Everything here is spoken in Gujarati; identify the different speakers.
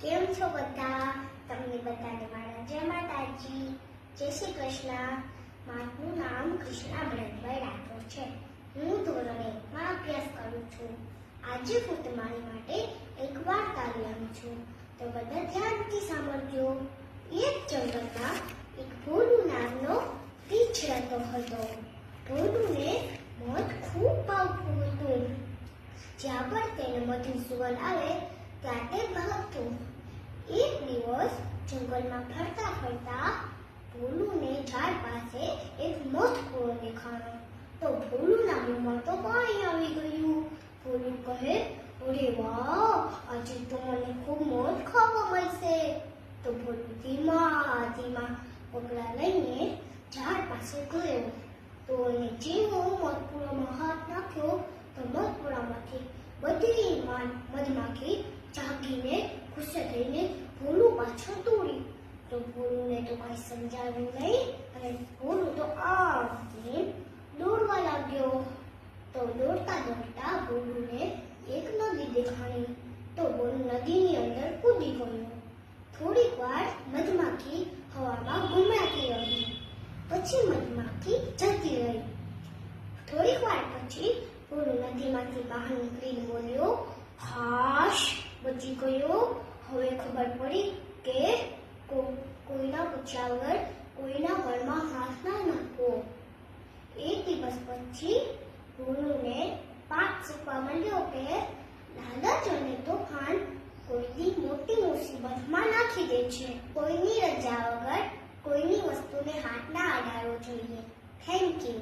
Speaker 1: કેમ છો બધા? તમને બધાને મારા જય માતાજી, જય શ્રી કૃષ્ણ. મારું નામ કૃષ્ણા ભરતભાઈ રાઠોડ છે. હું ધોરણ 1 માં અભ્યાસ કરું છું. આજે હું તમારી માટે એક વાર્તા લાવી છું, તો બધા ધ્યાનથી સાંભળજો. એક જંગલમાં એક ભોલું નામનો રીંછ રહેતો હતો. ભોલુને મધ ખૂબ ભાવતું હતું. જ્યાં પણ તેને મધની સુગંધ આવે ત્યાં તે ભાગતું. એક દિવસ જંગલમાં ફરતા ફરતા ભોલુને ઝાડ પાસે એક મધકૂવો દેખાણો. તો ભોલુના મોંમાં તો પાણી આવી ગયું. ભોલું કહે, અરે વાહ, આજે તો મને ખૂબ મધ ખાવા મળશે. તો ભોલું ધીમા ધીમા પગલા લઈને ઝાડ પાસે ગયો. તો જેવો મધપુરામાં હાથ નાખ્યો તો મધપુરામાંથી બધી મધમાખી જાગીને ગુસ્સે થઈને ભોલું પાછળ દોડી. તો ભોલુને તો કઈ સમજાવ્યું નહીં અને ભોલું તો દોડવા લાગ્યો. તો દોડતા દોડતા ભોલુને એક નદી દેખાણી. તો ભોલું નદીની અંદર કૂદી ગયો. થોડીક વાર મધમાખી હવામાં ઘૂમરાતી રહી. પછી મધમાખી જતી રહી. થોડીક વાર પછી ભોલું નદીમાંથી બહાર નીકળીને બોલ્યો, હાશ, બચી ગયો. હવે ખબર પડી કે કોઈના પૂછ્યા વગર કોઈના ઘરમાં હાથ ના નાખવો. એક દિવસ પછી ભોલુને પાઠ શીખવા માંડ્યો કે લાલચ અને તોફાન કોઈની મોટી મુસીબતમાં નાખી દે છે. કોઈની રજા વગર કોઈની વસ્તુને હાથ ના અડાડવો જોઈએ. Thank you.